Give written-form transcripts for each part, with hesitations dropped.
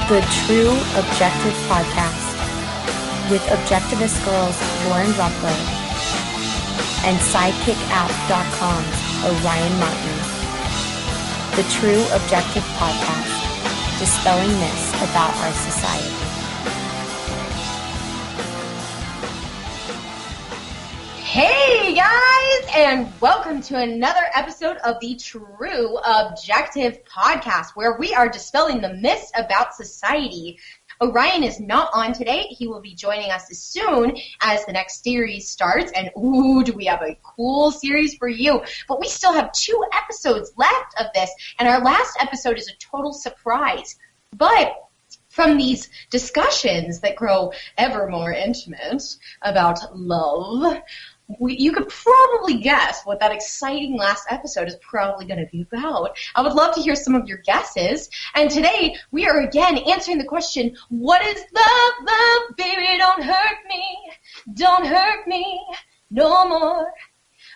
The True Objective Podcast with Objectivist Girls Lauren Ruppler and SidekickApp.com's Orion Martin. The True Objective Podcast, dispelling myths about our society. Hey guys, and welcome to another episode of the True Objective Podcast, where we are dispelling the myths about society. Orion is not on today. He will be joining us as soon as the next series starts, and ooh, do we have a cool series for you. But we still have 2 episodes left of this, and our last episode is a total surprise. But from these discussions that grow ever more intimate about love, you could probably guess what that exciting last episode is probably going to be about. I would love to hear some of your guesses. And today, we are again answering the question, what is love? Love, baby, don't hurt me no more.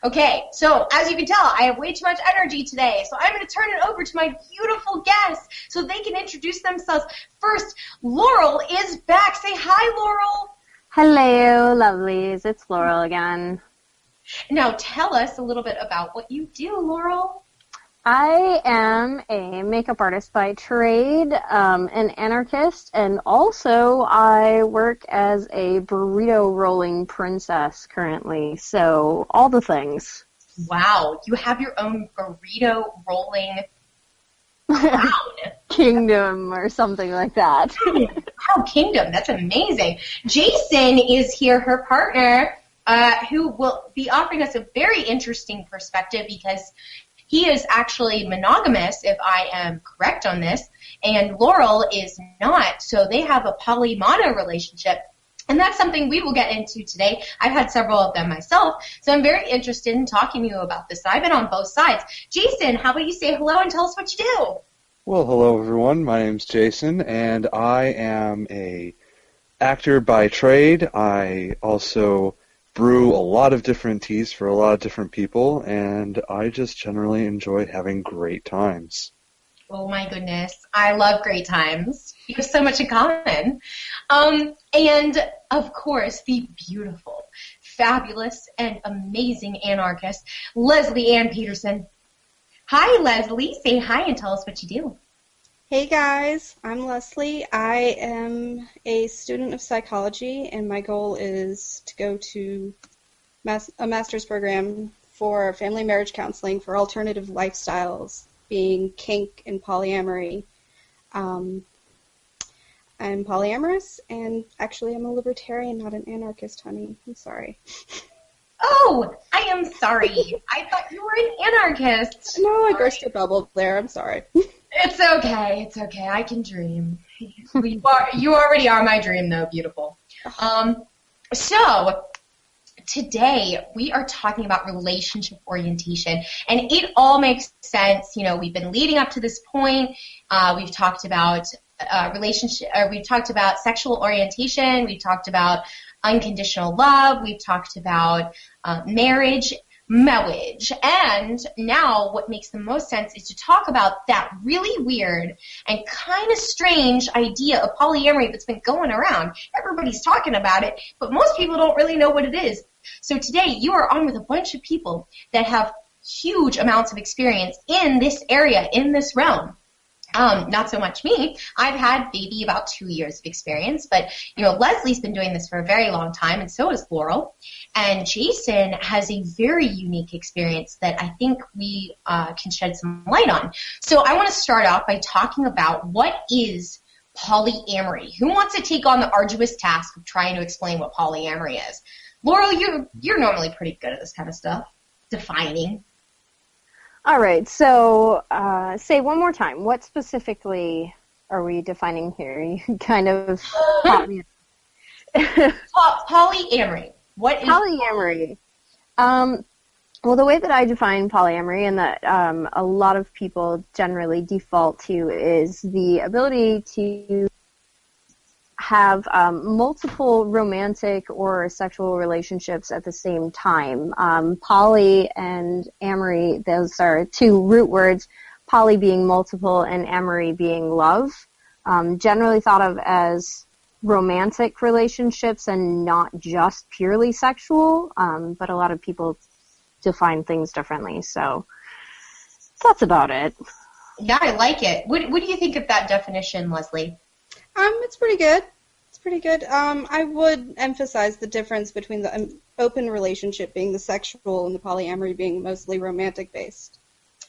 Okay, so as you can tell, I have way too much energy today, so I'm going to turn it over to my beautiful guests so they can introduce themselves. First, Laurel is back. Say hi, Laurel. Hello, lovelies. It's Laurel again. Now tell us a little bit about what you do, Laurel. I am a makeup artist by trade, an anarchist, and also I work as a burrito rolling princess currently, so all the things. Wow, you have your own burrito rolling crown. Kingdom or something like that. Wow, kingdom, that's amazing. Jacen is here, her partner, who will be offering us a very interesting perspective because he is actually monogamous, if I am correct on this, and Laurel is not, so they have a poly-mono relationship. And that's something we will get into today. I've had several of them myself, so I'm very interested in talking to you about this. I've been on both sides. Jacen, how about you say hello and tell us what you do? Well, hello everyone. My name's Jacen, and I am a actor by trade. I also brew a lot of different teas for a lot of different people, and I just generally enjoy having great times. Oh my goodness, I love great times. We have so much in common. And of course, the beautiful, fabulous, and amazing anarchist, Leslee Ann Petersen. Hi, Leslee. Say hi and tell us what you do. Hey, guys. I'm Leslie. I am a student of psychology, and my goal is to go to a master's program for family marriage counseling for alternative lifestyles, being kink and polyamory. I'm polyamorous, and actually I'm a libertarian, not an anarchist, honey. I'm sorry. Oh, I am sorry. I thought you were an anarchist. No, I burst your bubble there. I'm sorry. It's okay. It's okay. I can dream. You already are my dream, though. Beautiful. So today we are talking about relationship orientation, and it all makes sense. You know, we've been leading up to this point. We've talked about we've talked about sexual orientation. We've talked about unconditional love. We've talked about marriage, and now what makes the most sense is to talk about that really weird and kind of strange idea of polyamory that's been going around. Everybody's talking about it, but most people don't really know what it is. So today you are on with a bunch of people that have huge amounts of experience in this area, in this realm. Not so much me. I've had maybe about 2 years of experience, but, you know, Leslie's been doing this for a very long time, and so has Laurel. And Jacen has a very unique experience that I think we can shed some light on. So I want to start off by talking about what is polyamory. Who wants to take on the arduous task of trying to explain what polyamory is? Laurel, you're normally pretty good at this kind of stuff, defining. All right, so say one more time. What specifically are we defining here? You kind of caught me. Polyamory. What is polyamory? Well, the way that I define polyamory and that a lot of people generally default to is the ability to have multiple romantic or sexual relationships at the same time. Poly and amory, those are two root words, poly being multiple and amory being love. generally thought of as romantic relationships and not just purely sexual, but a lot of people define things differently, so that's about it. Yeah, I like it. What do you think of that definition, Leslie? It's pretty good. It's pretty good. I would emphasize the difference between the open relationship being the sexual and the polyamory being mostly romantic based.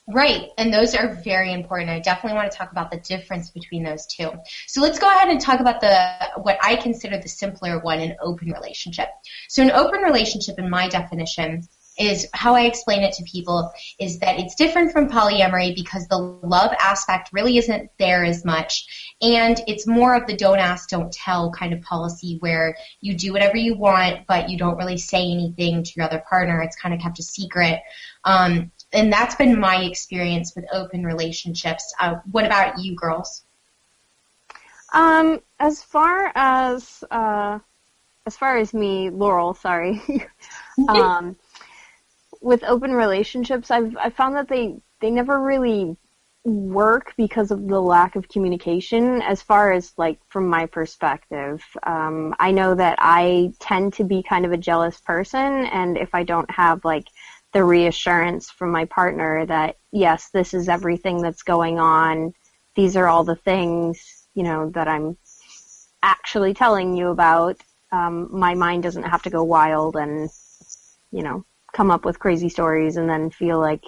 Right, and those are very important. I definitely want to talk about the difference between those two. So let's go ahead and talk about what I consider the simpler one, an open relationship. So an open relationship, in my definition, is how I explain it to people, is that it's different from polyamory because the love aspect really isn't there as much, and it's more of the don't ask, don't tell kind of policy where you do whatever you want, but you don't really say anything to your other partner. It's kind of kept a secret. And that's been my experience with open relationships. What about you, girls? As far as me, Laurel, sorry. With open relationships, I've found that they never really work because of the lack of communication. As far as like from my perspective, I know that I tend to be kind of a jealous person, and if I don't have like the reassurance from my partner that, yes, this is everything that's going on, these are all the things, that I'm actually telling you about, my mind doesn't have to go wild and, come up with crazy stories and then feel like,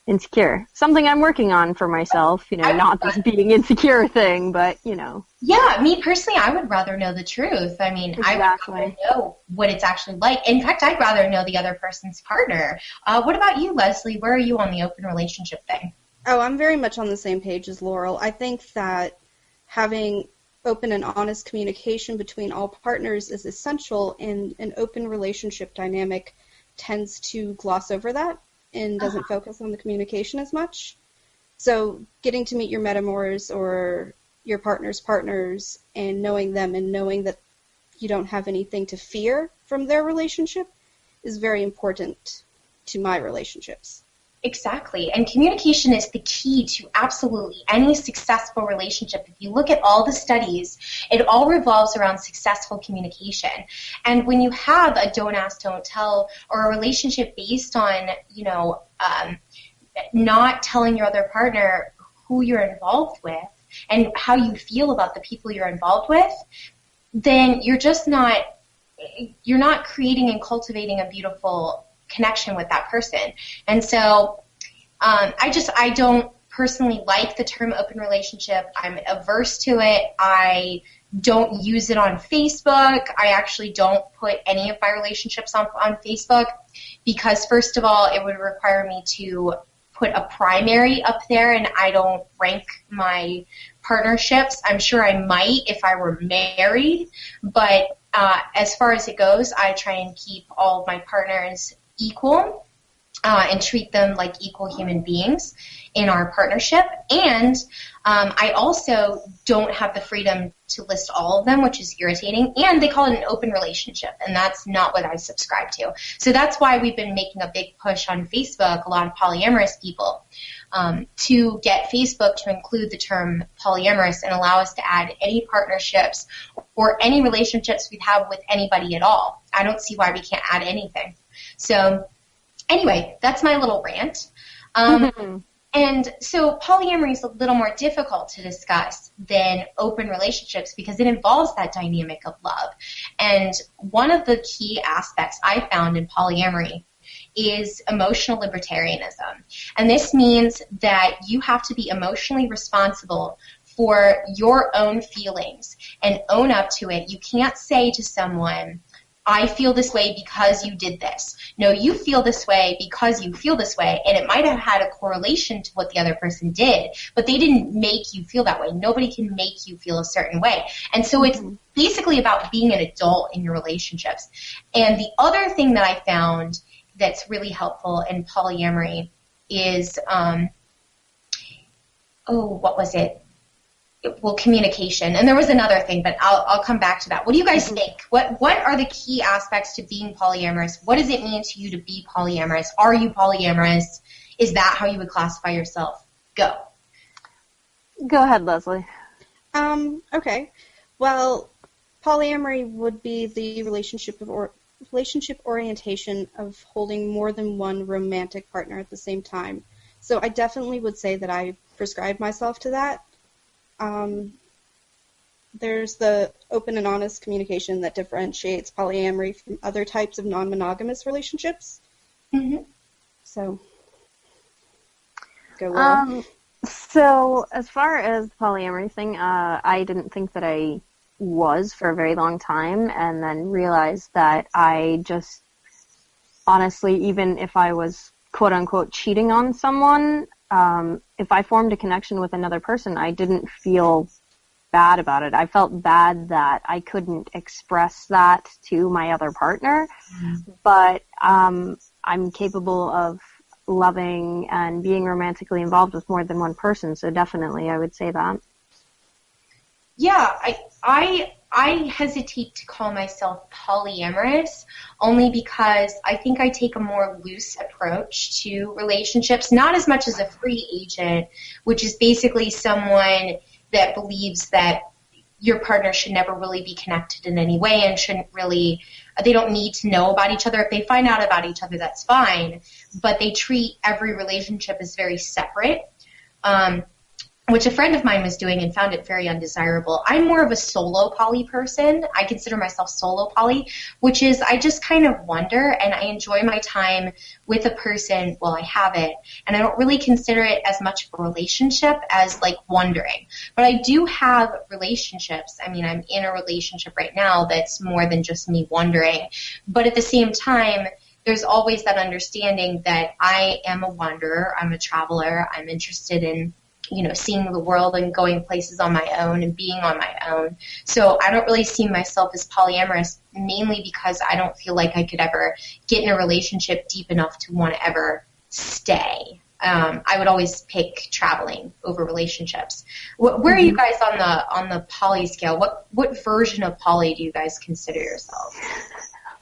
insecure. Something I'm working on for myself, not this being insecure thing, but, Yeah, me personally, I would rather know the truth. I mean, exactly. I would rather know what it's actually like. In fact, I'd rather know the other person's partner. What about you, Leslie? Where are you on the open relationship thing? Oh, I'm very much on the same page as Laurel. I think that having open and honest communication between all partners is essential, and an open relationship dynamic tends to gloss over that and doesn't focus on the communication as much. So getting to meet your metamours or your partner's partners and knowing them and knowing that you don't have anything to fear from their relationship is very important to my relationships. Exactly. And communication is the key to absolutely any successful relationship. If you look at all the studies, it all revolves around successful communication. And when you have a don't ask, don't tell, or a relationship based on, not telling your other partner who you're involved with and how you feel about the people you're involved with, then you're not creating and cultivating a beautiful connection with that person. And so I don't personally like the term open relationship. I'm averse to it. I don't use it on Facebook. I actually don't put any of my relationships on Facebook because, first of all, it would require me to put a primary up there, and I don't rank my partnerships. I'm sure I might if I were married, but as far as it goes, I try and keep all of my partners equal and treat them like equal human beings in our partnership. And I also don't have the freedom to list all of them, which is irritating. And they call it an open relationship, and that's not what I subscribe to. So that's why we've been making a big push on Facebook, a lot of polyamorous people, to get Facebook to include the term polyamorous and allow us to add any partnerships or any relationships we have with anybody at all. I don't see why we can't add anything. So anyway, that's my little rant. And so polyamory is a little more difficult to discuss than open relationships because it involves that dynamic of love. And one of the key aspects I found in polyamory is emotional libertarianism. And this means that you have to be emotionally responsible for your own feelings and own up to it. You can't say to someone, I feel this way because you did this. No, you feel this way because you feel this way, and it might have had a correlation to what the other person did, but they didn't make you feel that way. Nobody can make you feel a certain way. And so it's basically about being an adult in your relationships. And the other thing that I found that's really helpful in polyamory is, what was it? Well, communication. And there was another thing, but I'll come back to that. What do you guys think? What are the key aspects to being polyamorous? What does it mean to you to be polyamorous? Are you polyamorous? Is that how you would classify yourself? Go. Go ahead, Leslie. Okay. Well, polyamory would be the relationship orientation of holding more than one romantic partner at the same time. So I definitely would say that I prescribe myself to that. There's the open and honest communication that differentiates polyamory from other types of non-monogamous relationships. Mm-hmm. So, go on. So as far as the polyamory thing, I didn't think that I was for a very long time, and then realized that I just, honestly, even if I was quote-unquote cheating on someone, if I formed a connection with another person, I didn't feel bad about it. I felt bad that I couldn't express that to my other partner, but I'm capable of loving and being romantically involved with more than one person, so definitely I would say that. Yeah, I hesitate to call myself polyamorous only because I think I take a more loose approach to relationships, not as much as a free agent, which is basically someone that believes that your partner should never really be connected in any way and they don't need to know about each other. If they find out about each other, that's fine, but they treat every relationship as very separate. Which a friend of mine was doing and found it very undesirable. I'm more of a solo poly person. I consider myself solo poly, which is I just kind of wonder and I enjoy my time with a person while I have it. And I don't really consider it as much of a relationship as like wondering. But I do have relationships. I mean, I'm in a relationship right now that's more than just me wondering. But at the same time, there's always that understanding that I am a wanderer. I'm a traveler. I'm interested in seeing the world and going places on my own and being on my own. So I don't really see myself as polyamorous, mainly because I don't feel like I could ever get in a relationship deep enough to want to ever stay. I would always pick traveling over relationships. Where are you guys on the poly scale? What version of poly do you guys consider yourselves?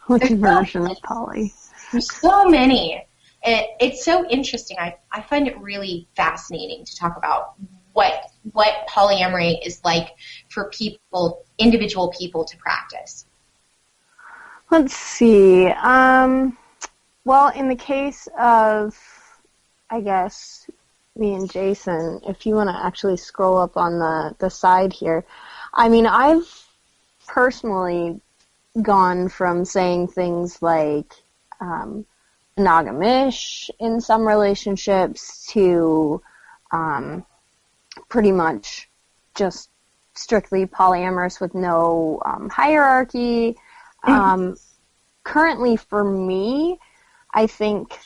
Which version of poly? There's so many. It's so interesting. I find it really fascinating to talk about what polyamory is like for individual people to practice. Let's see. Well, in the case of, I guess, me and Jacen, if you want to actually scroll up on the side here, I mean, I've personally gone from saying things like, monogamish in some relationships to pretty much just strictly polyamorous with no hierarchy. Currently for me, I think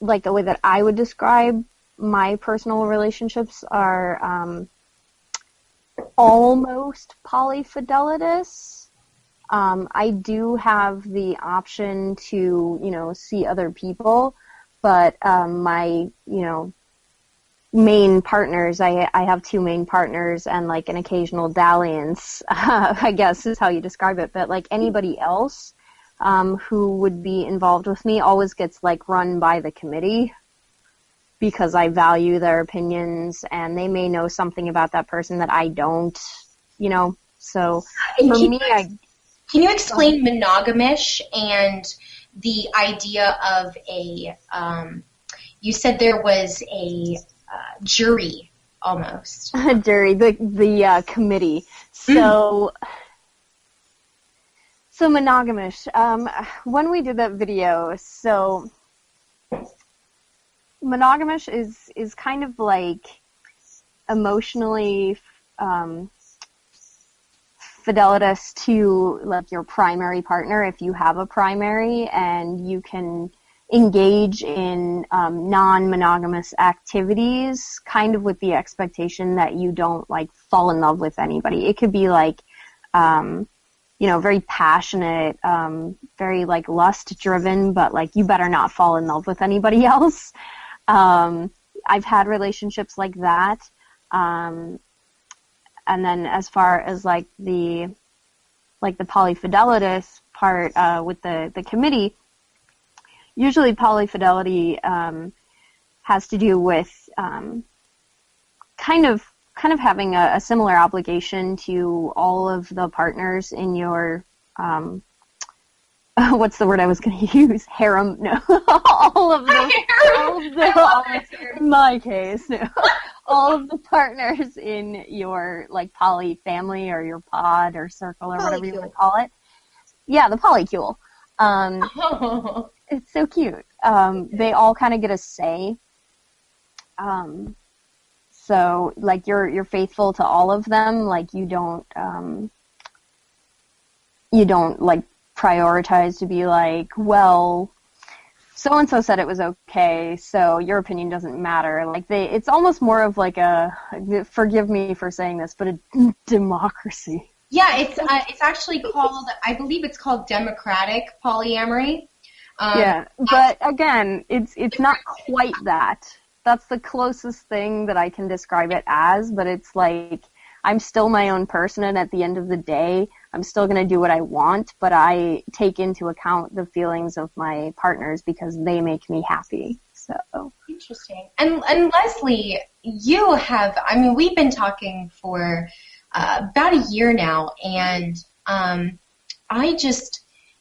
like the way that I would describe my personal relationships are almost polyfidelitous. I do have the option to, see other people, but my, main partners, I have two main partners and like an occasional dalliance, I guess is how you describe it, but like anybody else who would be involved with me always gets like run by the committee because I value their opinions and they may know something about that person that I don't, so for me, Can you explain monogamish and the idea of you said there was a jury almost. A jury, the committee. So monogamish. When we did that video, so monogamish is kind of like emotionally fidelitous to like your primary partner if you have a primary, and you can engage in non-monogamous activities kind of with the expectation that you don't like fall in love with anybody. It could be like very passionate, very like lust driven, but like you better not fall in love with anybody else. I've had relationships like that. And then as far as like the polyfidelitous part with the committee, usually polyfidelity has to do with kind of kind of having a similar obligation to all of the partners in your, what's the word I was going to use? Harem? No. In my case, no. All of the partners in your, like, poly family or your pod or circle or whatever you want to call it. Yeah, the polycule. It's so cute. They all kind of get a say. So, like, you're faithful to all of them. Like, you don't like prioritize to be like, well, so and so said it was okay, so your opinion doesn't matter. Like, it's almost more of like a, forgive me for saying this, but a democracy. Yeah, it's actually called, I believe it's called democratic polyamory. Yeah, but again, it's not quite that. That's the closest thing that I can describe it as, but it's like, I'm still my own person, and at the end of the day, I'm still going to do what I want, but I take into account the feelings of my partners because they make me happy. So interesting. And Leslee, you have, I mean, we've been talking for about a year now, and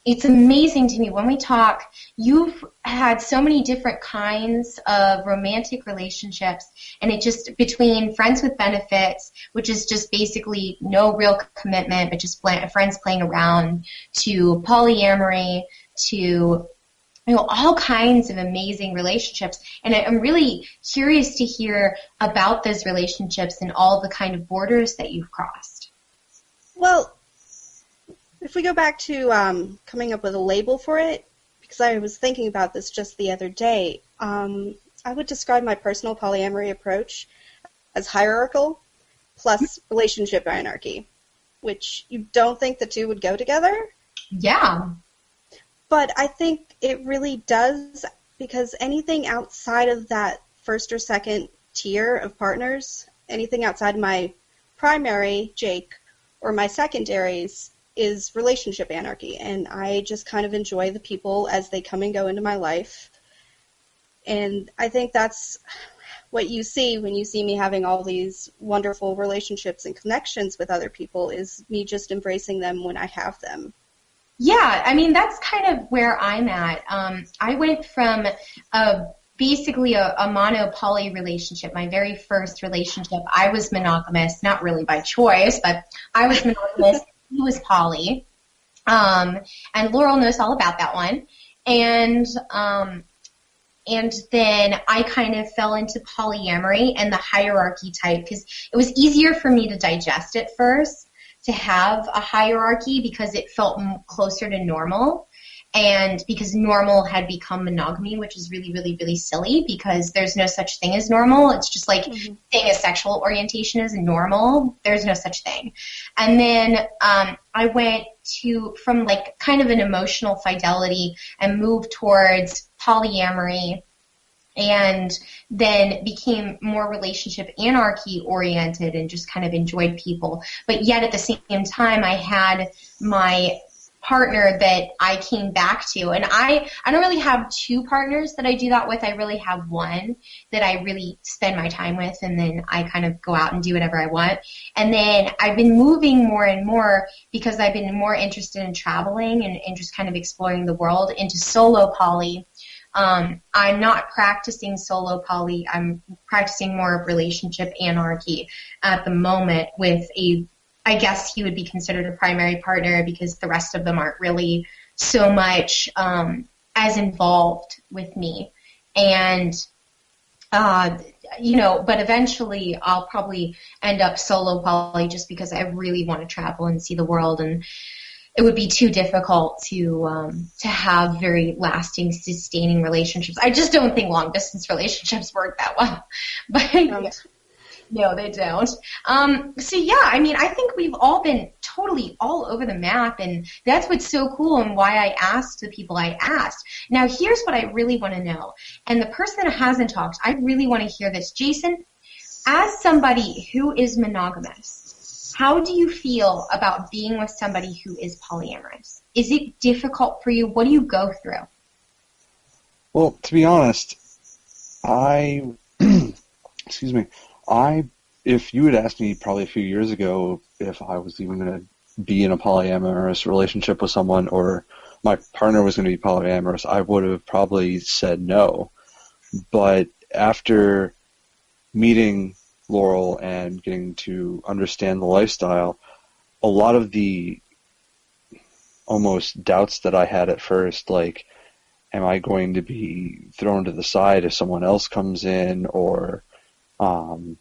it's amazing to me when we talk, you've had so many different kinds of romantic relationships, and it just, between friends with benefits, which is just basically no real commitment, but just friends playing around, to polyamory, to all kinds of amazing relationships. And I'm really curious to hear about those relationships and all the kind of borders that you've crossed. Well, if we go back to coming up with a label for it, because I was thinking about this just the other day, I would describe my personal polyamory approach as hierarchical plus relationship anarchy, which you don't think the two would go together? Yeah. But I think it really does, because anything outside of that first or second tier of partners, anything outside my primary, Jake, or my secondaries, is relationship anarchy, and I just kind of enjoy the people as they come and go into my life. And I think that's what you see when you see me having all these wonderful relationships and connections with other people, is me just embracing them when I have them. Yeah, I mean, that's kind of where I'm at. I went from basically a mono-poly relationship. My very first relationship, I was monogamous, not really by choice, but I was monogamous. He was poly, and Laurel knows all about that one. And then I kind of fell into polyamory and the hierarchy type, because it was easier for me to digest at first, to have a hierarchy, because it felt closer to normal. And because normal had become monogamy, which is really, really, really silly, because there's no such thing as normal. It's just like saying a sexual orientation is normal. There's no such thing. And then I went from like kind of an emotional fidelity and moved towards polyamory, and then became more relationship anarchy oriented and just kind of enjoyed people. But yet at the same time, I had my partner that I came back to. And I don't really have two partners that I do that with. I really have one that I really spend my time with, and then I kind of go out and do whatever I want. And then I've been moving more and more, because I've been more interested in traveling and just kind of exploring the world, into solo poly. I'm not practicing solo poly. I'm practicing more of relationship anarchy at the moment with I guess he would be considered a primary partner, because the rest of them aren't really so much as involved with me. And, but eventually I'll probably end up solo poly, just because I really want to travel and see the world, and it would be too difficult to have very lasting, sustaining relationships. I just don't think long-distance relationships work that well. But no, they don't. So yeah, I mean, I think we've all been totally all over the map, and that's what's so cool, and why I asked the people I asked. Now, here's what I really want to know, and the person that hasn't talked, I really want to hear this. Jacen, as somebody who is monogamous, how do you feel about being with somebody who is polyamorous? Is it difficult for you? What do you go through? Well, to be honest, I if you had asked me probably a few years ago if I was even going to be in a polyamorous relationship with someone or my partner was going to be polyamorous, I would have probably said no. But after meeting Laurel and getting to understand the lifestyle, a lot of the almost doubts that I had at first, like, am I going to be thrown to the side if someone else comes in, or am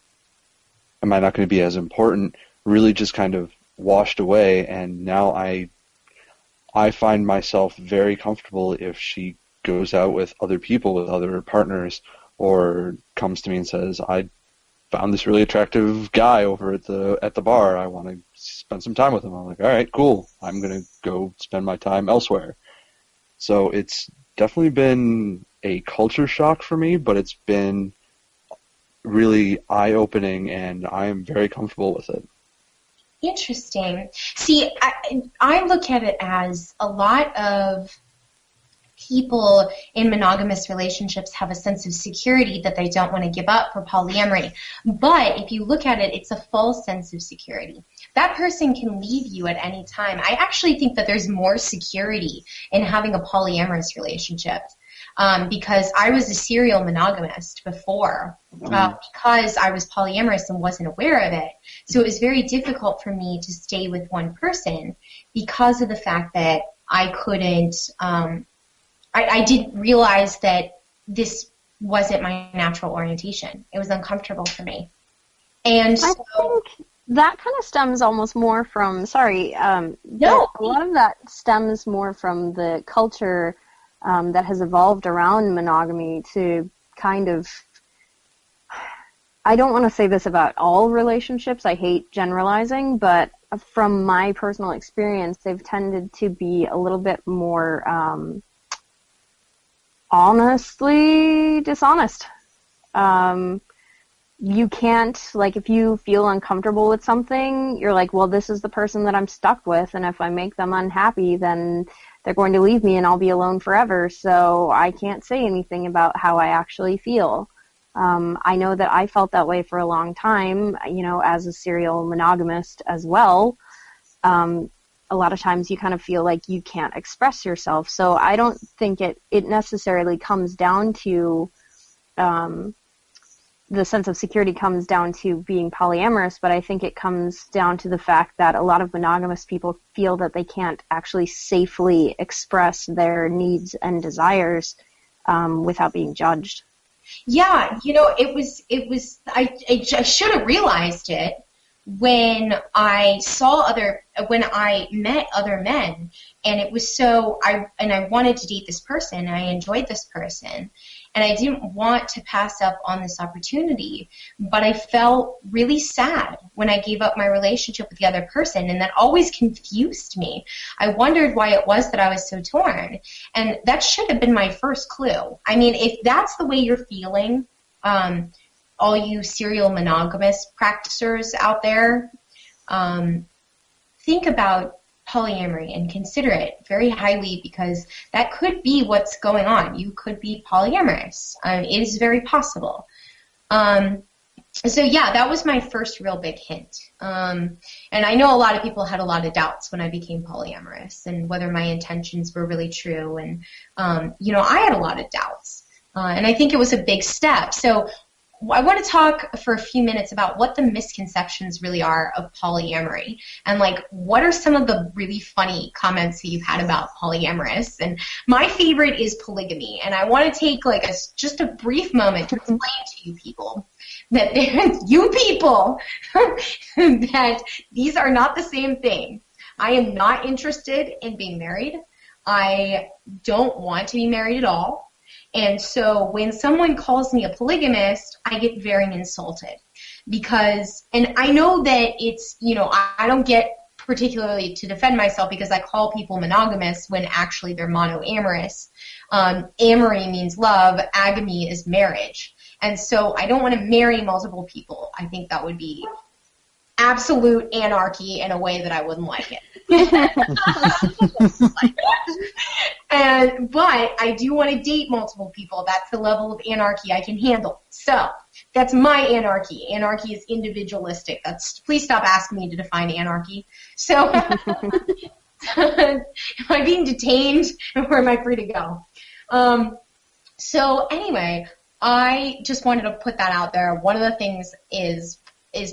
I not going to be as important, really just kind of washed away, and now I find myself very comfortable if she goes out with other people, with other partners, or comes to me and says, I found this really attractive guy over at the bar. I want to spend some time with him. I'm like, all right, cool. I'm going to go spend my time elsewhere. So it's definitely been a culture shock for me, but it's been really eye-opening, and I am very comfortable with it. Interesting. See, I look at it as a lot of people in monogamous relationships have a sense of security that they don't want to give up for polyamory. But if you look at it, it's a false sense of security. That person can leave you at any time. I actually think that there's more security in having a polyamorous relationship. Because I was a serial monogamist before, because I was polyamorous and wasn't aware of it. So it was very difficult for me to stay with one person because of the fact that I couldn't, I didn't realize that this wasn't my natural orientation. It was uncomfortable for me. And so, I think that kind of stems almost more from, a lot of that stems more from the culture that has evolved around monogamy to kind of, I don't want to say this about all relationships, I hate generalizing, but from my personal experience, they've tended to be a little bit more honestly dishonest. You can't, like, if you feel uncomfortable with something, you're like, well, this is the person that I'm stuck with, and if I make them unhappy, then they're going to leave me and I'll be alone forever, so I can't say anything about how I actually feel. I know that I felt that way for a long time, as a serial monogamist as well. A lot of times you kind of feel like you can't express yourself, so I don't think it necessarily comes down to the sense of security comes down to being polyamorous, but I think it comes down to the fact that a lot of monogamous people feel that they can't actually safely express their needs and desires without being judged. Yeah, I should have realized it when I met other men, and it was I wanted to date this person, and I enjoyed this person, and I didn't want to pass up on this opportunity, but I felt really sad when I gave up my relationship with the other person, and that always confused me. I wondered why it was that I was so torn, and that should have been my first clue. I mean, if that's the way you're feeling, all you serial monogamous practitioners out there, think about polyamory and consider it very highly, because that could be what's going on. You could be polyamorous. It is very possible. So yeah, that was my first real big hint. And I know a lot of people had a lot of doubts when I became polyamorous and whether my intentions were really true. And, I had a lot of doubts. And I think it was a big step. So I want to talk for a few minutes about what the misconceptions really are of polyamory, and what are some of the really funny comments that you've had about polyamorous. And my favorite is polygamy, and I want to take just a brief moment to explain to you people that that these are not the same thing. I am not interested in being married. I don't want to be married at all. And so when someone calls me a polygamist, I get very insulted because, and I know that it's, I don't get particularly to defend myself because I call people monogamous when actually they're monoamorous. Amory means love, agamy is marriage. And so I don't want to marry multiple people. I think that would be absolute anarchy in a way that I wouldn't like it. But I do want to date multiple people. That's the level of anarchy I can handle. So That's my anarchy. Anarchy is individualistic. Please stop asking me to define anarchy. So, am I being detained, or am I free to go? So anyway, I just wanted to put that out there. One of the things is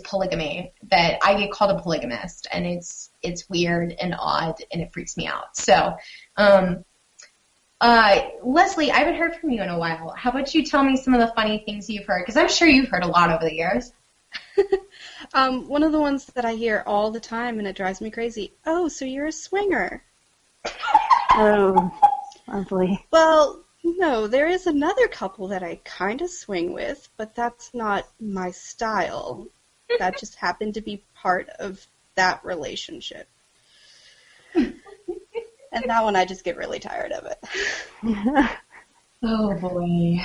polygamy, that I get called a polygamist, and it's weird and odd, and it freaks me out. So, Leslee, I haven't heard from you in a while. How about you tell me some of the funny things you've heard? Because I'm sure you've heard a lot over the years. One of the ones that I hear all the time, and it drives me crazy. Oh, so you're a swinger? Oh, lovely. Well, no, there is another couple that I kind of swing with, but that's not my style. That just happened to be part of that relationship. And that one, I just get really tired of it. Oh, boy.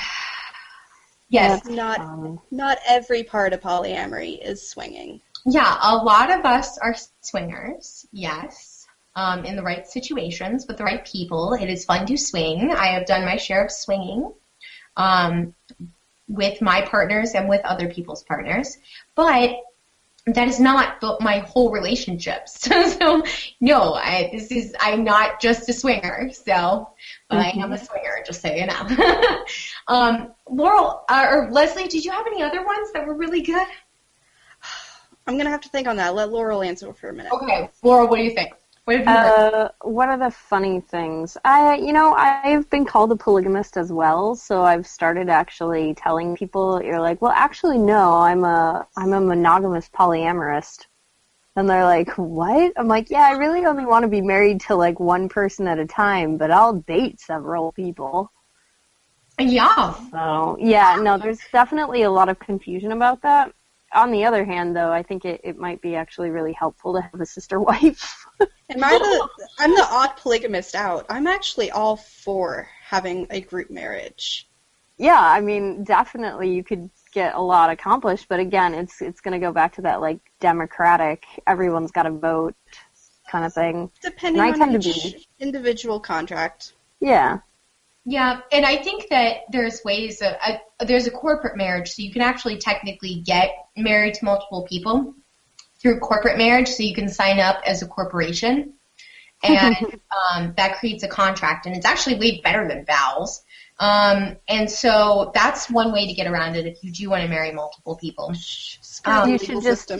Yes. Not every part of polyamory is swinging. Yeah, a lot of us are swingers, yes, in the right situations with the right people. It is fun to swing. I have done my share of swinging with my partners and with other people's partners, but that is not my whole relationship. So no, I'm not just a swinger. So, but I am a swinger, just so you know. Laurel or Leslee, did you have any other ones that were really good? I'm gonna have to think on that. Let Laurel answer for a minute. Okay, Laurel, what do you think? What have you heard? What are the funny things? I've been called a polygamist as well, so I've started actually telling people, you're like, well, actually, no, I'm a monogamous polyamorist. And they're like, what? I'm like, yeah, I really only want to be married to, like, one person at a time, but I'll date several people. Yeah. So, yeah, no, there's definitely a lot of confusion about that. On the other hand, though, I think it might be actually really helpful to have a sister wife. I'm the odd polygamist out. I'm actually all for having a group marriage. Yeah, I mean, definitely you could get a lot accomplished, but again, it's going to go back to that, like, democratic, everyone's got to vote kind of thing. Depending on each individual contract. Yeah. Yeah, and I think that there's ways of there's a corporate marriage, so you can actually technically get married to multiple people through corporate marriage, so you can sign up as a corporation, and that creates a contract, and it's actually way better than vows. And so that's one way to get around it if you do want to marry multiple people. You should just.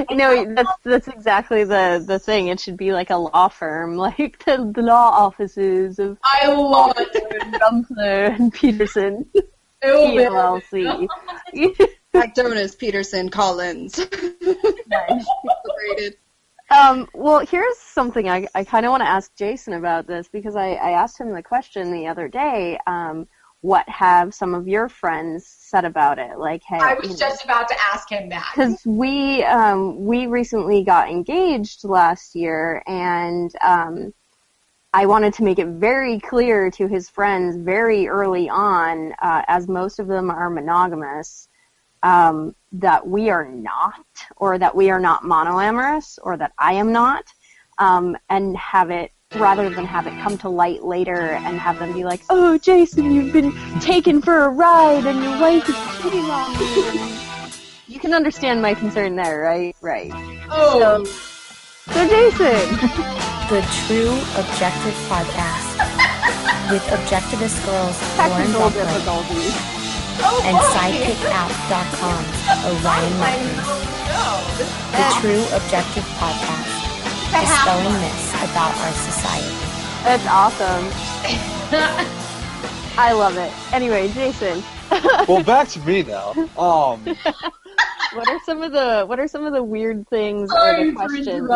That's exactly the thing. It should be like a law firm, like the law offices of I love Rumpler and Petersen, PLLC. McDonald's, Petersen, Collins. Nice. Incorporated. Well, here's something I kind of want to ask Jacen about this, because I asked him the question the other day. What have some of your friends said about it? Like, hey, I was just about to ask him that. Because we recently got engaged last year, and I wanted to make it very clear to his friends very early on, as most of them are monogamous, that we are not, or that we are not monoamorous, or that I am not, and have it, rather than have it come to light later and have them be like, oh, Jacen, you've been taken for a ride and your wife is cheating on you. You can understand my concern there, right? Right. Oh. So Jacen. The True Objective Podcast with objectivist girls Lauren Technical Hawthorne difficulties. and sidekickapp.com Orion Martin. The True Objective Podcast. Dispelling myths about our society. That's awesome. I love it. Anyway, Jacen. Well, back to me now. What are some of the weird things or the questions?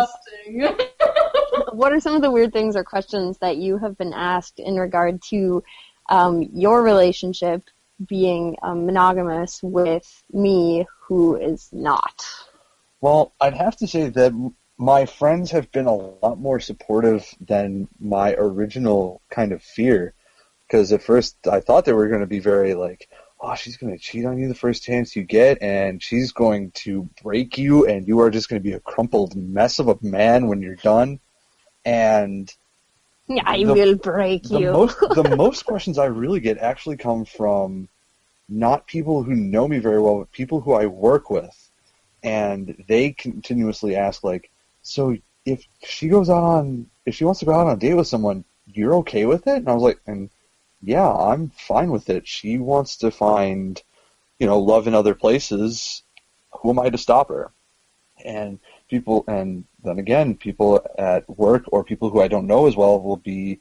What are some of the weird things or questions that you have been asked in regard to your relationship being monogamous with me, who is not? Well, I'd have to say that my friends have been a lot more supportive than my original kind of fear. Because at first I thought they were going to be very like, oh, she's going to cheat on you the first chance you get, and she's going to break you, and you are just going to be a crumpled mess of a man when you're done. And I will break you. The most questions I really get actually come from not people who know me very well, but people who I work with. And they continuously ask, like, so if she wants to go out on a date with someone, you're okay with it? And I was like, and yeah, I'm fine with it. She wants to find, love in other places. Who am I to stop her? And then again, people at work or people who I don't know as well will be,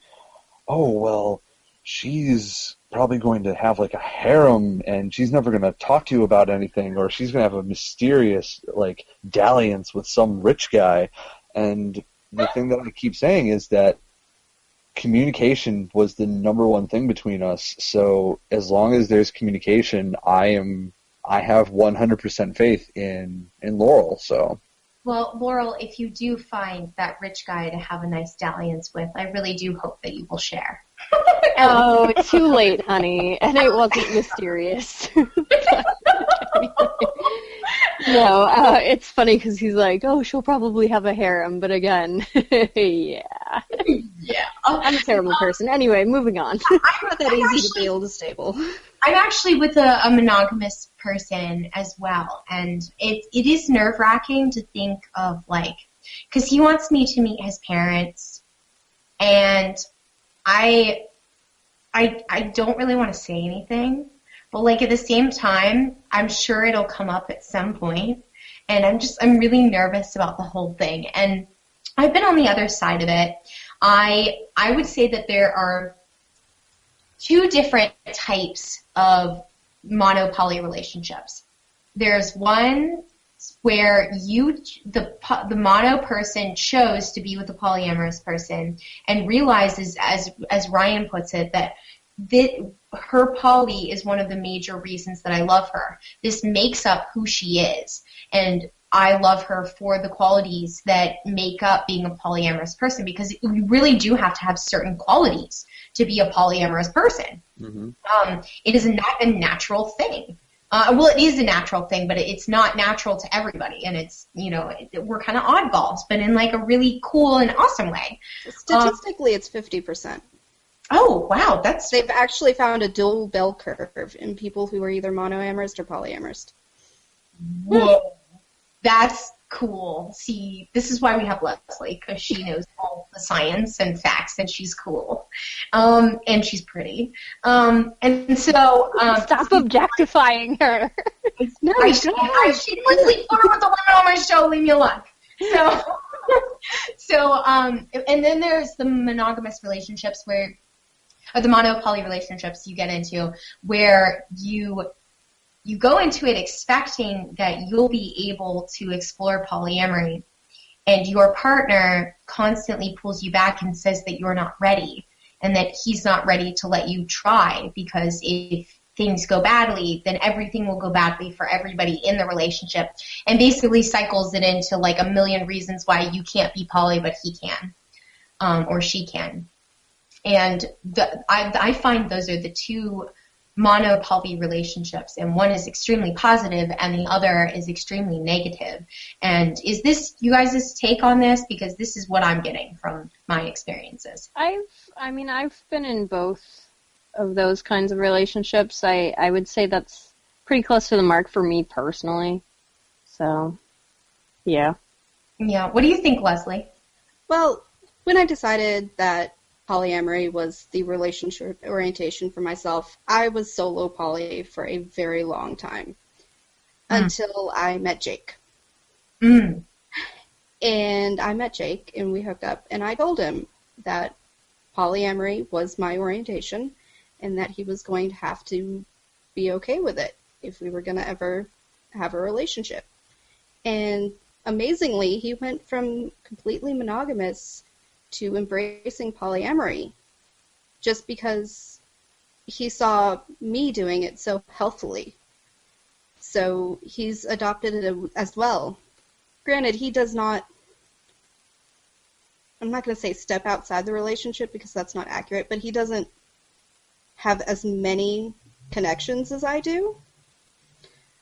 oh, well, she's probably going to have like a harem and she's never going to talk to you about anything, or she's going to have a mysterious like dalliance with some rich guy. And the thing that I keep saying is that communication was the number one thing between us. So as long as there's communication, I have 100% faith in Laurel. So. Well, Laurel, if you do find that rich guy to have a nice dalliance with, I really do hope that you will share. Oh, too late, honey. And it wasn't mysterious. No, it's funny because he's like, oh, she'll probably have a harem. But again, yeah. Yeah. I'm a terrible person. Anyway, moving on. I'm not that easy to build a stable. I'm actually with a monogamous person as well, and it is nerve-wracking to think of, like, because he wants me to meet his parents, and I don't really want to say anything, but, like, at the same time, I'm sure it'll come up at some point, and I'm really nervous about the whole thing, and I've been on the other side of it. I would say that there are two different types of mono-poly relationships. There's one where the mono person chose to be with the polyamorous person and realizes, as Ryan puts it, that her poly is one of the major reasons that I love her. This makes up who she is, and I love her for the qualities that make up being a polyamorous person, because you really do have to have certain qualities to be a polyamorous person. Mm-hmm. It is not a natural thing. Well, it is a natural thing, but it's not natural to everybody, and it's, we're kind of oddballs, but in like a really cool and awesome way. Statistically, it's 50%. Oh, wow, They've actually found a dual bell curve in people who are either monoamorous or polyamorous. Whoa. That's cool. See, this is why we have Leslie, because she knows all the science and facts, and she's cool. And she's pretty. And so... Stop objectifying her. No, I should Leslie, put her with the women on my show, leave me alone. And then there's the monogamous relationships or the mono-poly relationships you get into where you go into it expecting that you'll be able to explore polyamory, and your partner constantly pulls you back and says that you're not ready and that he's not ready to let you try, because if things go badly, then everything will go badly for everybody in the relationship, and basically cycles it into like a million reasons why you can't be poly but he can, or she can. And I find those are the two mono-poly relationships, and one is extremely positive and the other is extremely negative. And is this you guys' take on this? Because this is what I'm getting from my experiences. I've been in both of those kinds of relationships. I would say that's pretty close to the mark for me personally. So, yeah. Yeah. What do you think, Leslie? Well, when I decided that polyamory was the relationship orientation for myself, I was solo poly for a very long time until I met Jake. Mm. And I met Jake and we hooked up, and I told him that polyamory was my orientation and that he was going to have to be okay with it if we were going to ever have a relationship. And amazingly, he went from completely monogamous to embracing polyamory just because he saw me doing it so healthily. So he's adopted it as well. Granted, he does not, I'm not going to say step outside the relationship because that's not accurate, but he doesn't have as many connections as I do.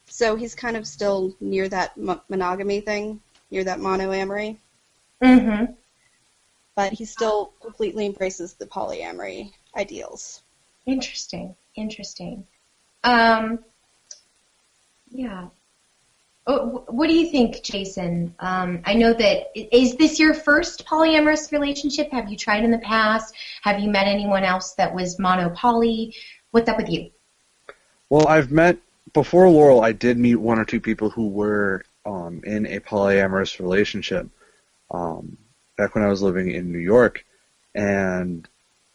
So he's kind of still near that monogamy thing, near that monoamory. Mm-hmm. But he still completely embraces the polyamory ideals. Interesting. Yeah. What do you think, Jacen? I know that, is this your first polyamorous relationship? Have you tried in the past? Have you met anyone else that was mono-poly? What's up with you? Well, before Laurel, I did meet one or two people who were in a polyamorous relationship back when I was living in New York. And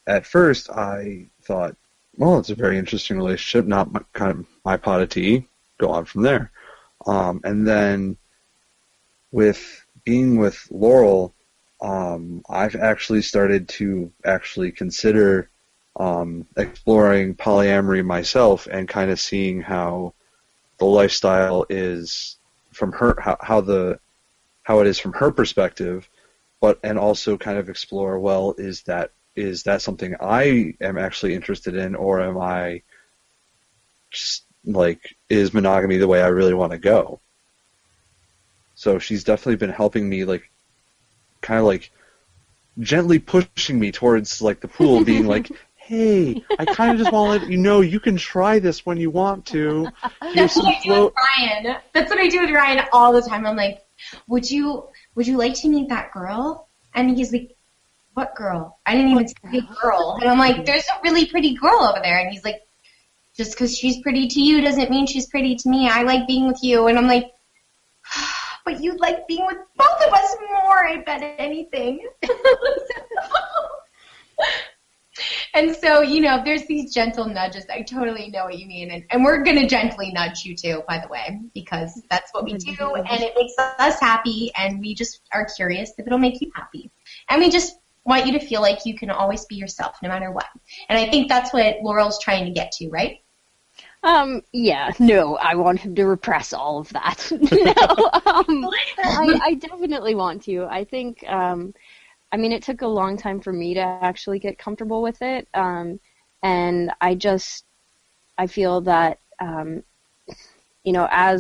at first I thought, well, it's a very interesting relationship, not kind of my pot of tea, go on from there. And then with being with Laurel, I've actually started to consider exploring polyamory myself and kind of seeing how the lifestyle is from her, how it is from her perspective, and also kind of explore, well, is that something I am actually interested in, or am I just is monogamy the way I really want to go? So she's definitely been helping me, kind of gently pushing me towards the pool, being like, hey, I kind of just want to let you know you can try this when you want to. That's what I do with Ryan. That's what I do with Ryan all the time. I'm like, would you like to meet that girl? And he's like, what girl? I didn't even see a girl. And I'm like, there's a really pretty girl over there. And he's like, just because she's pretty to you doesn't mean she's pretty to me. I like being with you. And I'm like, but you like being with both of us more, I bet anything. And so, there's these gentle nudges. I totally know what you mean. And we're going to gently nudge you too, by the way, because that's what we do. And it makes us happy. And we just are curious if it'll make you happy. And we just want you to feel like you can always be yourself no matter what. And I think that's what Laurel's trying to get to, right? Yeah, no, I want him to repress all of that. No, I definitely want to. I think, it took a long time for me to actually get comfortable with it. And I feel that, as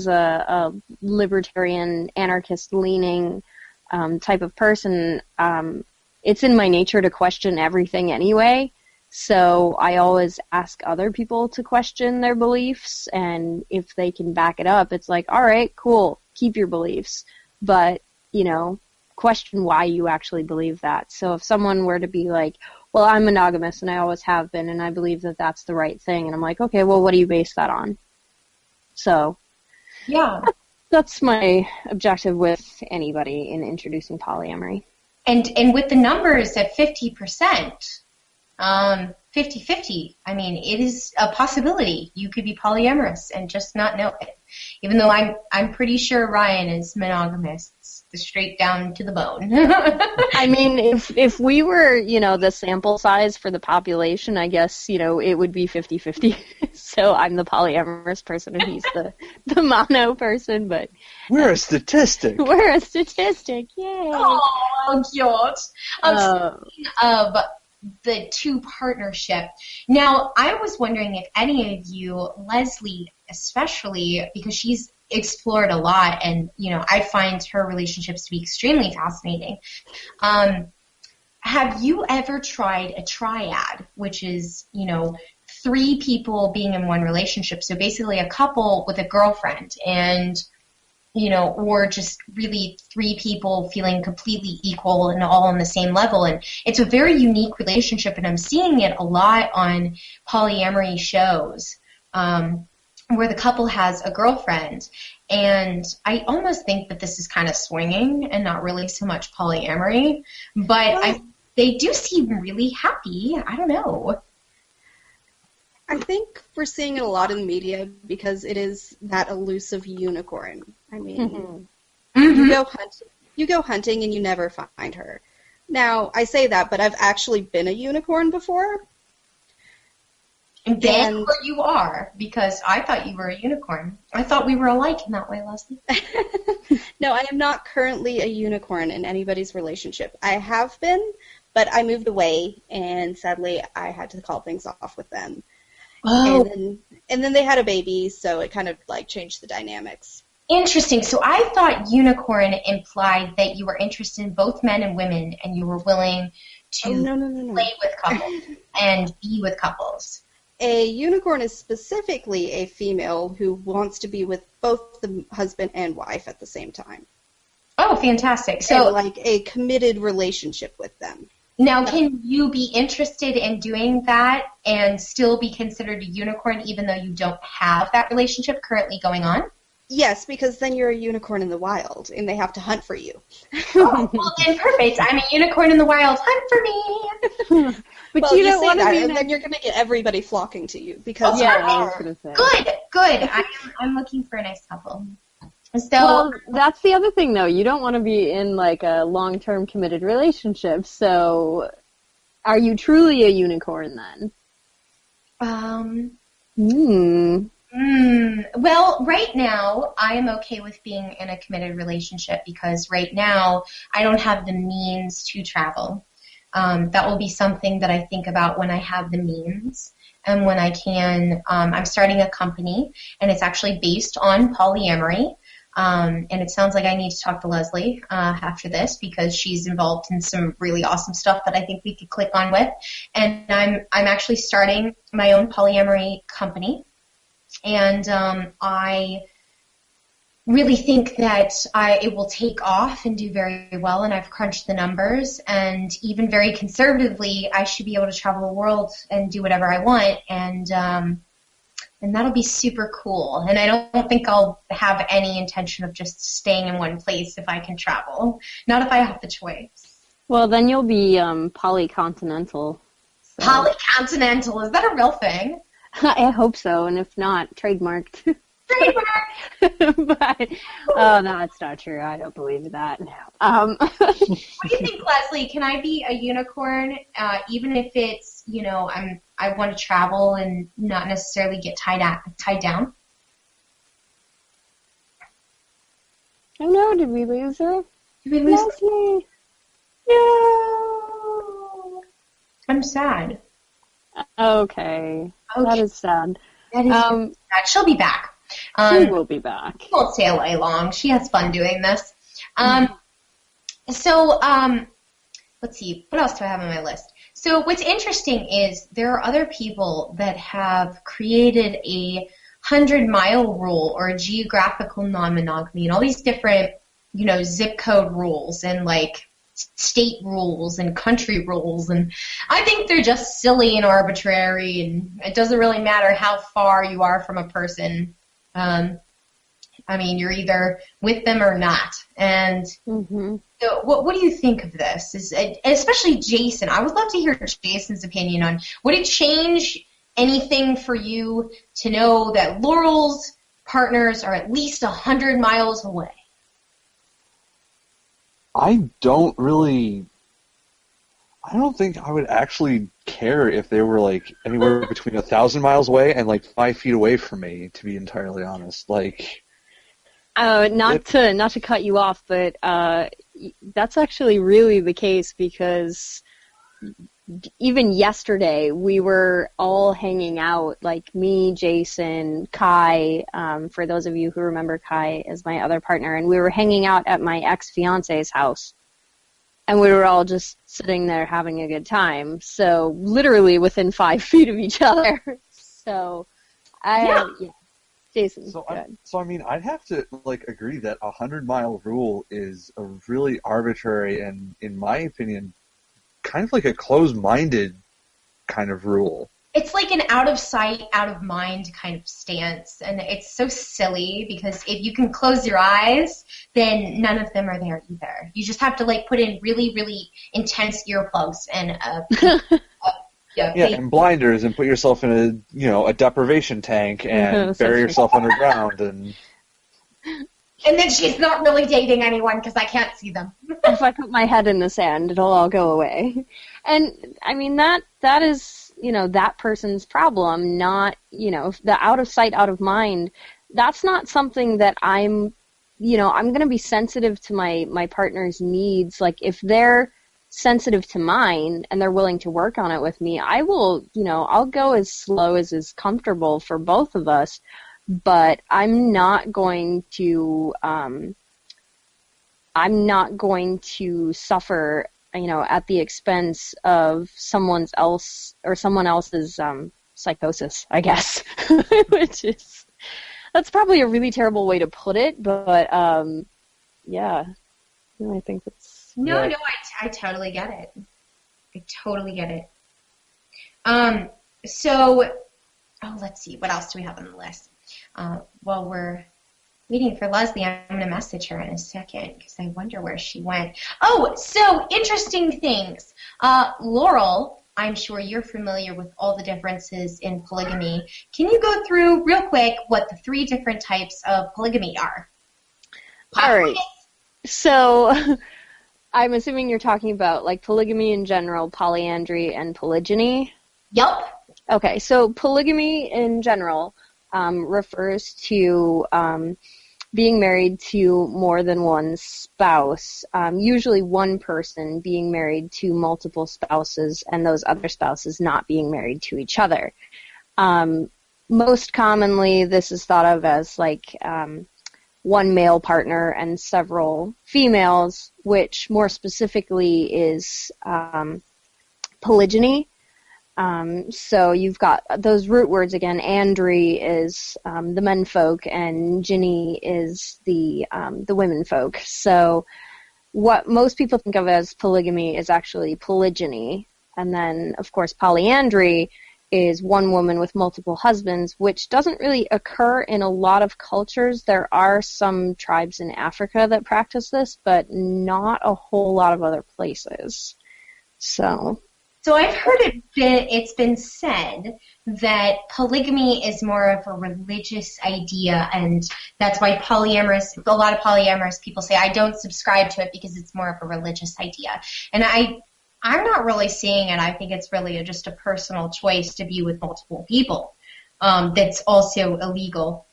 a libertarian, anarchist-leaning type of person, it's in my nature to question everything anyway. So I always ask other people to question their beliefs, and if they can back it up, it's like, all right, cool, keep your beliefs. But, question why you actually believe that. So if someone were to be like, well, I'm monogamous and I always have been, and I believe that that's the right thing, and I'm like, okay, well, what do you base that on? So yeah, that's my objective with anybody in introducing polyamory. And with the numbers at 50%, 50-50, it is a possibility. You could be polyamorous and just not know it. Even though I'm pretty sure Ryan is monogamous, straight down to the bone. If we were, the sample size for the population, I guess, it would be 50-50. So I'm the polyamorous person and he's the mono person, but... We're a statistic. We're a statistic, yay! Oh, cute. Speaking of the two partnership. Now, I was wondering if any of you, Leslee especially, because she's explored a lot and, I find her relationships to be extremely fascinating. Have you ever tried a triad, which is, 3 people being in one relationship? So basically a couple with a girlfriend and, or just really 3 people feeling completely equal and all on the same level. And it's a very unique relationship, and I'm seeing it a lot on polyamory shows where the couple has a girlfriend. And I almost think that this is kind of swinging and not really so much polyamory. But they do seem really happy. I don't know. I think we're seeing it a lot in the media because it is that elusive unicorn. You go hunting and you never find her. Now, I say that, but I've actually been a unicorn before. And then where you are, because I thought you were a unicorn. I thought we were alike in that way, Leslee. No, I am not currently a unicorn in anybody's relationship. I have been, but I moved away, and sadly I had to call things off with them. Oh. And then they had a baby, so it kind of changed the dynamics. Interesting. So I thought unicorn implied that you were interested in both men and women, and you were willing to no. play with couples and be with couples. a unicorn is specifically a female who wants to be with both the husband and wife at the same time. Oh, fantastic. So, and like a committed relationship with them. Now, can you be interested in doing that and still be considered a unicorn even though you don't have that relationship currently going on? Yes, because then you're a unicorn in the wild, and they have to hunt for you. Oh, well, then perfect. I'm a unicorn in the wild. Hunt for me. But well, you don't want to be. And then you're going to get everybody flocking to you because I was going to say. Good. I'm looking for a nice couple. So, well, that's the other thing, though. You don't want to be in, like, a long-term committed relationship. So, are you truly a unicorn, then? Well, right now, I am okay with being in a committed relationship because right now, I don't have the means to travel. That will be something that I think about when I have the means and when I can. I'm starting a company, and it's actually based on polyamory. And it sounds like I need to talk to Leslee after this because she's involved in some really awesome stuff that I think we could click on with. And I'm actually starting my own polyamory company, and I really think that it will take off and do very well. And I've crunched the numbers, and even very conservatively, I should be able to travel the world and do whatever I want. And that'll be super cool. And I don't think I'll have any intention of just staying in one place if I can travel. Not if I have the choice. Well, then you'll be polycontinental. So. Polycontinental, is that a real thing? I hope so, and if not, trademarked. But, no, it's not true. I don't believe that. No. What do you think, Leslee? Can I be a unicorn, even if it's, I want to travel and not necessarily get tied down? Oh no, did we lose her? Did we lose Leslee? No. I'm sad. Okay. That is sad. That is sad. She'll be back. She will be back. She won't stay LA long. She has fun doing this. So, let's see. What else do I have on my list? So what's interesting is there are other people that have created a 100-mile rule or a geographical non-monogamy and all these different, zip code rules and, like, state rules and country rules. And I think they're just silly and arbitrary, and it doesn't really matter how far you are from a person. You're either with them or not. And so what do you think of this? Especially Jacen. I would love to hear Jacen's opinion on, would it change anything for you to know that Laurel's partners are at least 100 miles away? I don't think I would actually care if they were, like, anywhere between 1,000 miles away and, like, 5 feet away from me, to be entirely honest. Like, not to cut you off, but that's actually really the case because even yesterday we were all hanging out, like me, Jacen, Kai, for those of you who remember Kai as my other partner, and we were hanging out at my ex-fiance's house. And we were all just sitting there having a good time. So literally within 5 feet of each other. So Jacen. I'd have to, like, agree that a 100-mile rule is a really arbitrary and, in my opinion, kind of like a closed-minded kind of rule. It's like an out of sight, out of mind kind of stance, and it's so silly because if you can close your eyes, then none of them are there either. You just have to, like, put in really, really intense earplugs and and blinders, and put yourself in a deprivation tank and bury yourself underground and then she's not really dating anyone because I can't see them. If I put my head in the sand, it'll all go away. And that is that person's problem, not, the out of sight, out of mind. That's not something that I'm going to be sensitive to my partner's needs. Like, if they're sensitive to mine and they're willing to work on it with me, I will, I'll go as slow as is comfortable for both of us, but I'm not going to suffer, at the expense of someone else's psychosis, I guess, that's probably a really terrible way to put it, but yeah, I think that's... No, I totally get it. I totally get it. Let's see, what else do we have on the list? While we're waiting for Leslie, I'm going to message her in a second because I wonder where she went. Oh, so interesting things. Laurel, I'm sure you're familiar with all the differences in polygamy. Can you go through real quick what the 3 different types of polygamy are? All right. So I'm assuming you're talking about like polygamy in general, polyandry, and polygyny. Yep. Okay, so polygamy in general refers to being married to more than one spouse, usually one person being married to multiple spouses and those other spouses not being married to each other. Most commonly, this is thought of as like one male partner and several females, which more specifically is polygyny. So you've got those root words again. Andry is the men folk, and Ginny is the women folk. So what most people think of as polygamy is actually polygyny, and then of course polyandry is one woman with multiple husbands, which doesn't really occur in a lot of cultures. There are some tribes in Africa that practice this, but not a whole lot of other places. So I've heard it's been said that polygamy is more of a religious idea, and that's why a lot of polyamorous people say, I don't subscribe to it because it's more of a religious idea. And I'm not really seeing it. I think it's really just a personal choice to be with multiple people. That's also illegal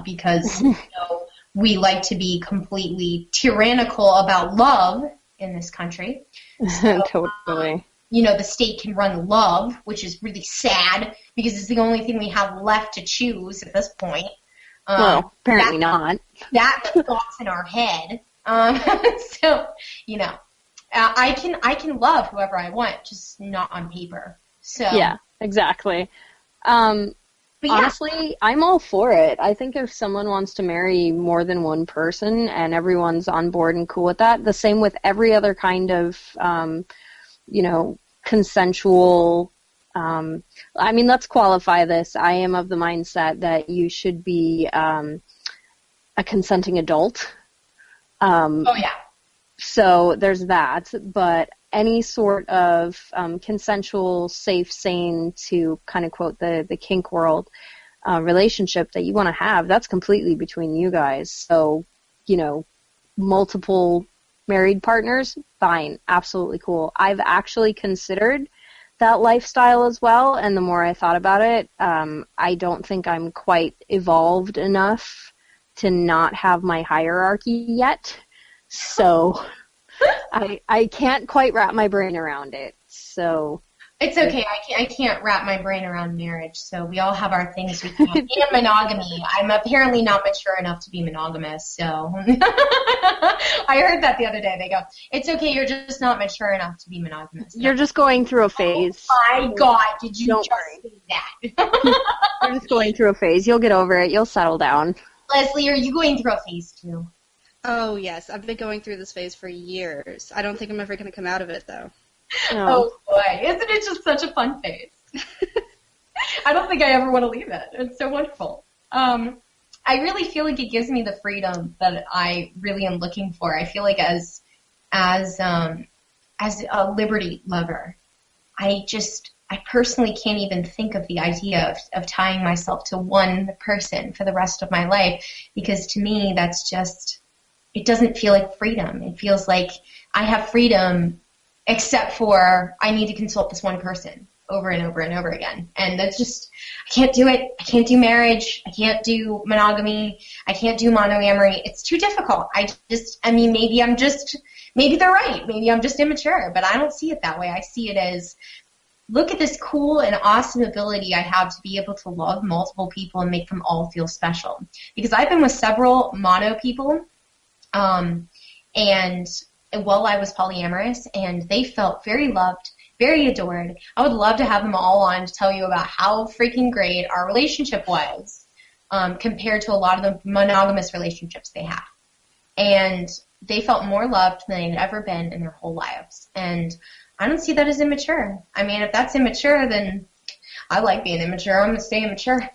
because we like to be completely tyrannical about love in this country. So, totally. The state can run love, which is really sad because it's the only thing we have left to choose at this point. Well, apparently not. That thoughts in our head. I can love whoever I want, just not on paper. So yeah, exactly. Honestly, I'm all for it. I think if someone wants to marry more than one person and everyone's on board and cool with that, the same with every other kind of, consensual. Let's qualify this. I am of the mindset that you should be a consenting adult. Oh yeah. So there's that, but any sort of consensual, safe, sane, to kind of quote the kink world, relationship that you want to have, that's completely between you guys. So, multiple married partners, fine, absolutely cool. I've actually considered that lifestyle as well, and the more I thought about it, I don't think I'm quite evolved enough to not have my hierarchy yet. So I can't quite wrap my brain around it. So it's okay. I can't wrap my brain around marriage. So we all have our things we can't. And monogamy. I'm apparently not mature enough to be monogamous. So I heard that the other day. They go, "It's okay. You're just not mature enough to be monogamous." You're just going through a phase. Oh my God! Did you Don't just worry. say that? You're just going through a phase. You'll get over it. You'll settle down. Leslie, are you going through a phase too? Oh, yes. I've been going through this phase for years. I don't think I'm ever going to come out of it, though. No. Oh, boy. Isn't it just such a fun phase? I don't think I ever want to leave it. It's so wonderful. I really feel like it gives me the freedom that I really am looking for. I feel like as a liberty lover, I personally can't even think of the idea of tying myself to one person for the rest of my life, because to me that's just, it doesn't feel like freedom. It feels like I have freedom except for I need to consult this one person over and over and over again. And that's just, I can't do it. I can't do marriage. I can't do monogamy. I can't do monoamory. It's too difficult. Maybe they're right. Maybe I'm just immature, but I don't see it that way. I see it as, look at this cool and awesome ability I have to be able to love multiple people and make them all feel special. Because I've been with several mono people, and while I was polyamorous, and they felt very loved, very adored. I would love to have them all on to tell you about how freaking great our relationship was compared to a lot of the monogamous relationships they had. And they felt more loved than they'd ever been in their whole lives. And I don't see that as immature. I mean, if that's immature, then I like being immature. I'm going to stay immature.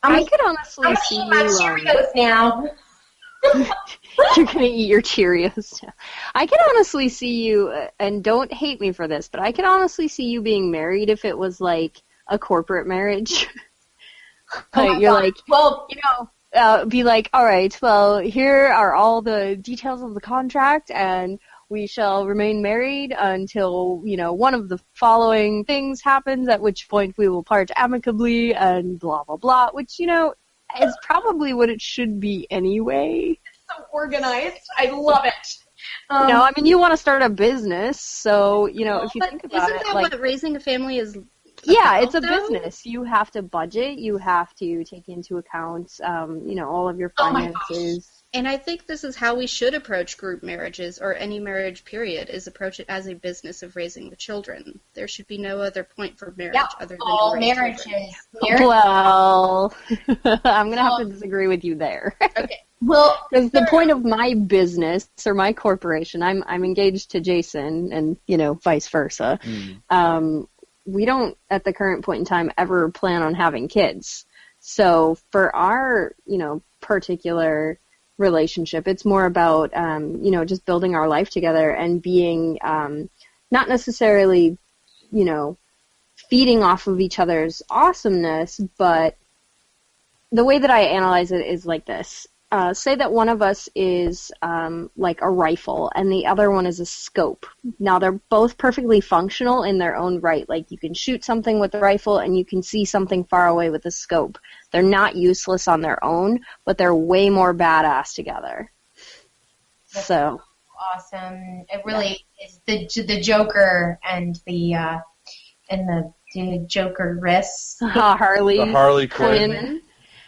I could honestly see you. I'm going to eat my Cheerios now. You're going to eat your Cheerios now. I could honestly see you, and don't hate me for this, but I could honestly see you being married if it was like a corporate marriage. You're like, well, you know, be like, all right, well, here are all the details of the contract, and we shall remain married until, you know, one of the following things happens, at which point we will part amicably and blah, blah, blah, which, you know, is probably what it should be anyway. It's so organized. I love it. No, I mean, you want to start a business, so, you know, if you think about it. Isn't that like, what raising a family is yeah, it's a business. You have to budget. You have to take into account, you know, all of your finances. And I think this is how we should approach group marriages, or any marriage period, is approach it as a business of raising the children. There should be no other point for marriage other than all to raise marriages. children. Well, I'm going to have to disagree with you there. Okay. Well, because the point of my business or my corporation, I'm engaged to Jacen, and, you know, vice versa. We don't, at the current point in time, ever plan on having kids. So for our, you know, particular relationship, it's more about, you know, just building our life together and being not necessarily, you know, feeding off of each other's awesomeness, but the way that I analyze it is like this. Say that one of us is like a rifle and the other one is a scope. Now, they're both perfectly functional in their own right. Like, you can shoot something with the rifle and you can see something far away with the scope. They're not useless on their own, but they're way more badass together. That's so awesome. It really is the Joker and the Joker wrists. Harley. The Harley Quinn.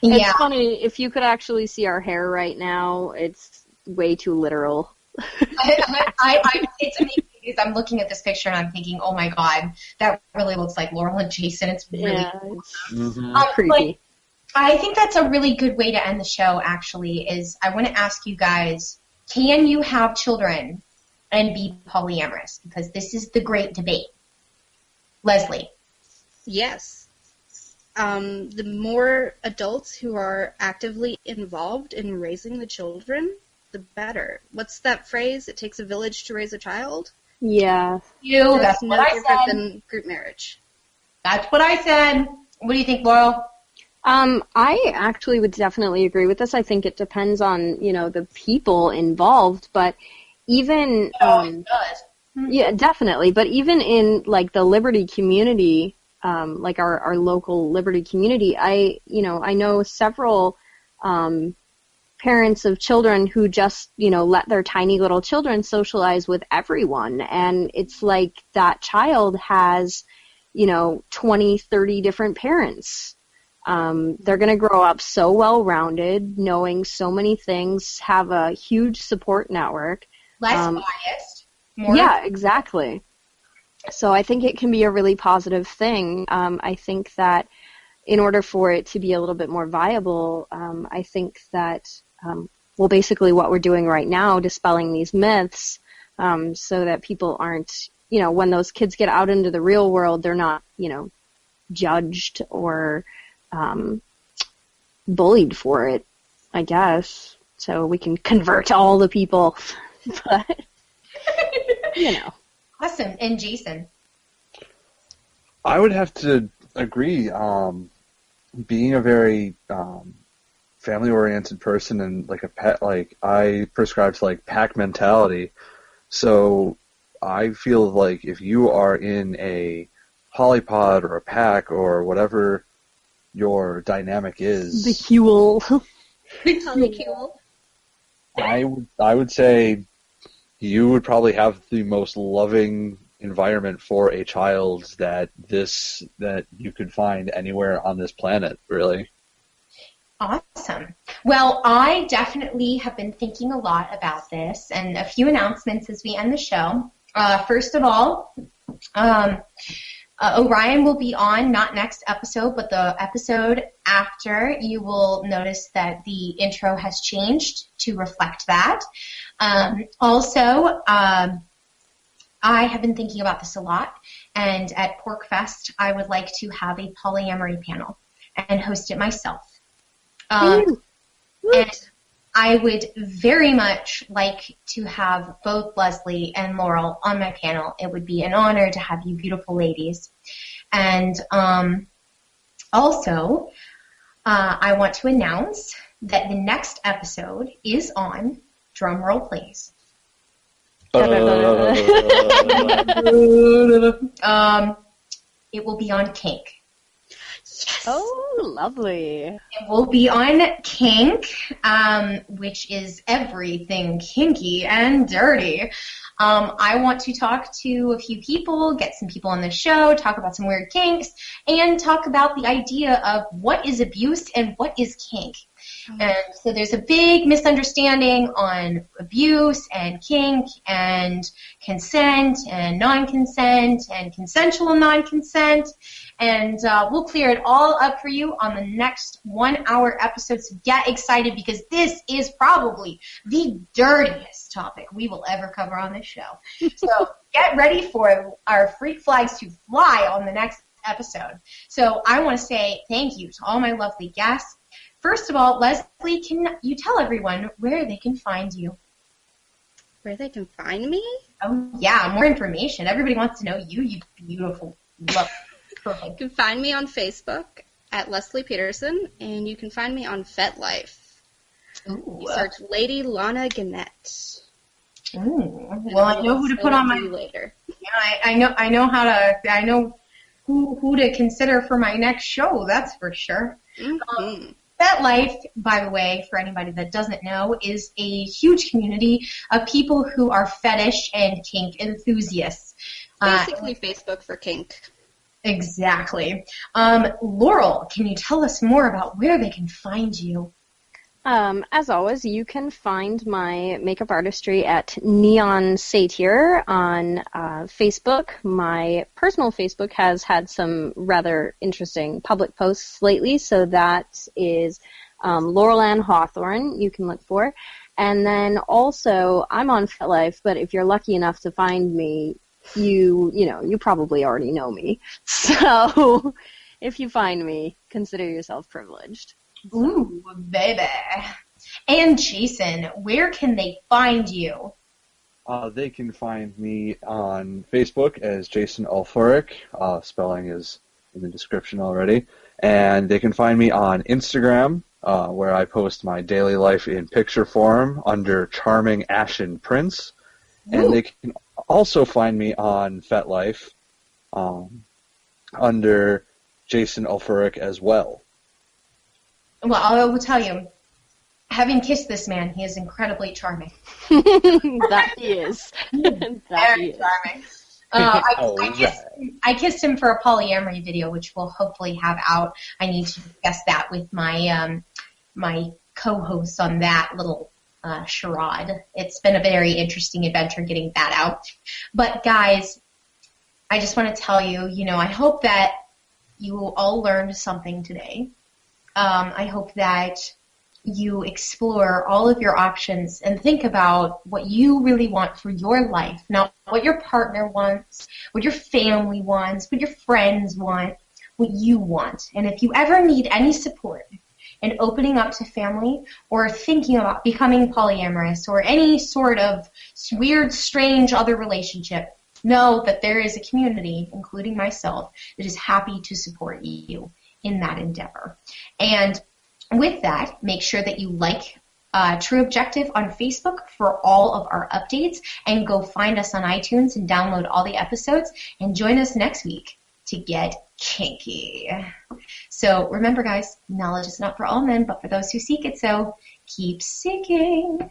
It's funny, if you could actually see our hair right now, it's way too literal. It's amazing because I'm looking at this picture and I'm thinking, oh my god, that really looks like Laurel and Jacen. It's really creepy. I think that's a really good way to end the show, actually, is I want to ask you guys, can you have children and be polyamorous? Because this is the great debate. Leslee. Yes. The more adults who are actively involved in raising the children, the better. What's that phrase? It takes a village to raise a child? Yeah. That's no what I different said. than group marriage. That's what I said. What do you think, Laurel? I actually would definitely agree with this. I think it depends on, you know, the people involved, but even It does. yeah, definitely. But even in like the Liberty community, like our local Liberty community, I know several parents of children who just, you know, let their tiny little children socialize with everyone, and it's like that child has, you know, 20, 30 different parents. They're going to grow up so well-rounded, knowing so many things, have a huge support network. Less biased. Yeah, exactly. So I think it can be a really positive thing. I think that in order for it to be a little bit more viable, I think that, well, basically what we're doing right now, dispelling these myths, so that people aren't, you know, when those kids get out into the real world, they're not, you know, judged or bullied for it, I guess. So we can convert all the people. But, you know. Awesome. And Jacen? I would have to agree. Being a very family-oriented person and like a pet, like I prescribe to like pack mentality. So I feel like if you are in a polypod or a pack or whatever your dynamic is, the Huel. The polycule. I would say you would probably have the most loving environment for a child that you could find anywhere on this planet, really. Awesome. Well, I definitely have been thinking a lot about this, and a few announcements as we end the show. First of all, Orion will be on, not next episode, but the episode after. You will notice that the intro has changed to reflect that. Also, I have been thinking about this a lot, and at PorkFest, I would like to have a polyamory panel and host it myself. And I would very much like to have both Leslee and Laurel on my panel. It would be an honor to have you beautiful ladies. And also, I want to announce that the next episode is on, drumroll please, it will be on kink. Yes. Oh, lovely. It will be on kink, which is everything kinky and dirty. I want to talk to a few people, get some people on the show, talk about some weird kinks, and talk about the idea of what is abuse and what is kink. And so there's a big misunderstanding on abuse and kink and consent and non-consent and consensual non-consent. And we'll clear it all up for you on the next 1 hour episode. So get excited because this is probably the dirtiest topic we will ever cover on this show. So get ready for our freak flags to fly on the next episode. So I want to say thank you to all my lovely guests. First of all, Leslee, can you tell everyone where they can find you? Where they can find me? Oh, yeah, more information. Everybody wants to know you, you beautiful, lovely. Perfect. You can find me on Facebook at Leslee Petersen, and you can find me on FetLife. Ooh. You search Lady Lana Gannett. Ooh. Well, I know who to put on my later. Yeah, I know who to consider for my next show. That's for sure. Mm-hmm. FetLife, by the way, for anybody that doesn't know, is a huge community of people who are fetish and kink enthusiasts. Basically, Facebook for kink. Exactly. Laurel, can you tell us more about where they can find you? As always, you can find my makeup artistry at Neon Satyr on Facebook. My personal Facebook has had some rather interesting public posts lately, so that is Laurel Ann Hawthorne you can look for. And then also, I'm on FetLife, but if you're lucky enough to find me, you probably already know me. So if you find me, consider yourself privileged. Ooh, baby. And Jacen, where can they find you? They can find me on Facebook as Jacen Ulfric. Spelling is in the description already. And they can find me on Instagram, where I post my daily life in picture form under Charming Ashen Prince. And they can also find me on FetLife under Jacen Ulfric as well. Well, I will tell you, having kissed this man, he is incredibly charming. That he is. Very charming. I kissed him for a polyamory video, which we'll hopefully have out. I need to discuss that with my my co-host on that little charade. It's been a very interesting adventure getting that out. But guys, I just want to tell you, I hope that you all learned something today. I hope that you explore all of your options and think about what you really want for your life, not what your partner wants, what your family wants, what your friends want, what you want. And if you ever need any support in opening up to family or thinking about becoming polyamorous or any sort of weird, strange other relationship, know that there is a community, including myself, that is happy to support you in that endeavor. And with that, make sure that you like True Objective on Facebook for all of our updates, and go find us on iTunes and download all the episodes, and join us next week to get kinky. So remember, guys, knowledge is not for all men, but for those who seek it, so keep seeking.